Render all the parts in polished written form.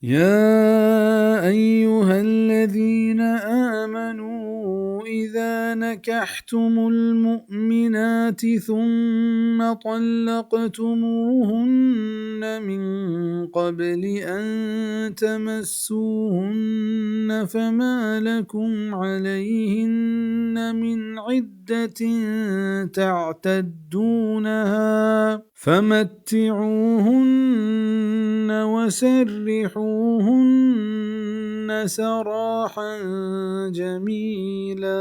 يا أيها الذين آمنوا إذا نكحتم المؤمنات ثم طلقتموهن من قبل أن تمسوهن فما لكم عليهن من عدة تعتدونها فمتعوهن وسرحوهن سراحا جمیلا.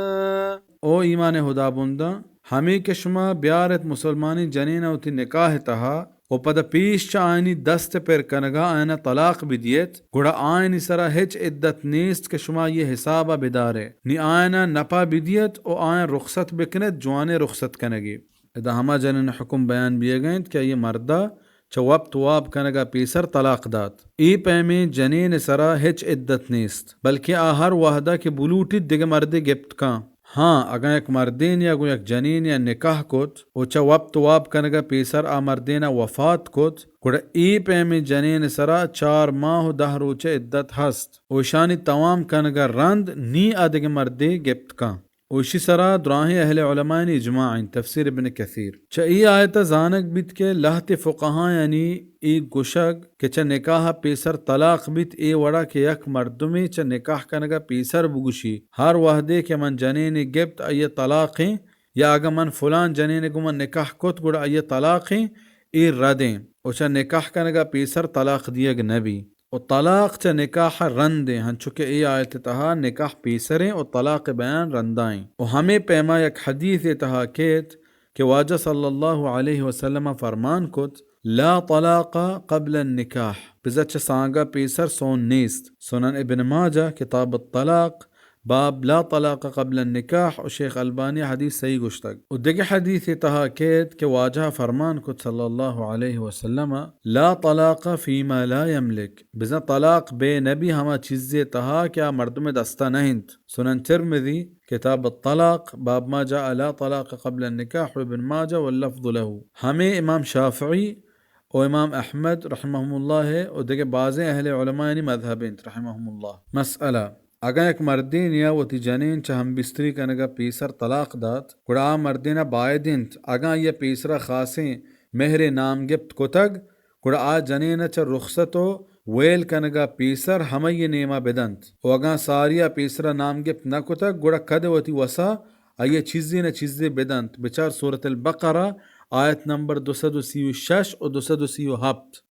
او ایمان خدا بندہ ہمیں کہ شما بیارت مسلمانی جنین اوتی نکاح تہا او پدا پیش چا آئینی دست پر کنگا آئینہ طلاق بدیت گوڑا آئینی سرا ہچ عدت نیست کہ شما یہ حسابہ بدارے نی آئینہ نپا بدیت او آئین رخصت بکنت جوانے رخصت کنگی. ادا ہما جنین حکم بیان بیے گئیں کہ یہ مردہ چا وقت واب کنگا پیسر طلاق دات ای پیمیں جنین سرا ہچ عدت نیست بلکہ آہر وحدہ کے بلوٹی دیگے مردے گپت کان. ہاں اگر ایک مردین یا کوئی ایک جنین یا نکاح کت او چا وقت واب کنگا پیسر آ مردین وفات کت گوڑا ای پیمیں جنین سرا 4 ماہ و 10 روچہ عدت ہست اوشانی تمام کنگا رند نی آدھگے مردے گپت کان. اوشی سرا دراہیں اہل علماء اجماع تفسیر ابن کثیر چا ای آیت زانک بیت کے لہت فقہاں یعنی ای گشگ کہ چا نکاح پیسر طلاق بیت ای وڑا کہ یک مردمی چا نکاح کنگا پیسر بگوشی ہر وحدے کہ من جنین گپت ای طلاقیں یا اگر من فلان جنین کو من نکاح کت گوڑا ای طلاقیں ای ردیں او چا نکاح کنگا پیسر طلاق دیگ نبی او طلاق چا نکاح رندیں ہنچکہ ای آیت تہا نکاح پیسریں او طلاق بیان رندائیں. او ہمیں پیما یک حدیث تہا کیت کہ واجہ صلی اللہ علیہ وسلم فرمان کت لا طلاق قبل النکاح بزچ سانگا پیسر سون نیست. سنن ابن ماجہ کتاب الطلاق باب لا طلاق قبل النکاح و شیخ البانی حدیث صحیح گشتگ. و دیگه حدیث تہا کیت کہ واجہ فرمان کت صلی اللہ علیہ وسلم لا طلاق فیما لا یملک بزن طلاق بے نبی ہما چیزیں تہا کیا مردم دستہ نہیں. سنن ترمذی کتاب الطلاق باب ما جاء لا طلاق قبل النکاح و ابن ماجہ واللفظ له. ہمیں امام شافعی و امام احمد رحمہم اللہ و دیگه بعض اہل علماء مذہبین رحمہم اللہ. مسئلہ اگر ایک مردین یا وہ تی جنین چا ہم بستری کنگا پیسر طلاق دات گوڑا آ مردینہ بائدینت اگر یہ پیسرہ خاصیں مہر نام گپت کتگ گوڑا آ جنینہ چا رخصتو ویل کنگا پیسر ہمیں یہ نیمہ بدنت و اگر ساریا پیسرہ نام گپت نہ کتگ گوڑا کد و تی وسا آئیے چیزیں نہ چیزیں بدنت بچار سورة البقرہ آیت نمبر 236 و 237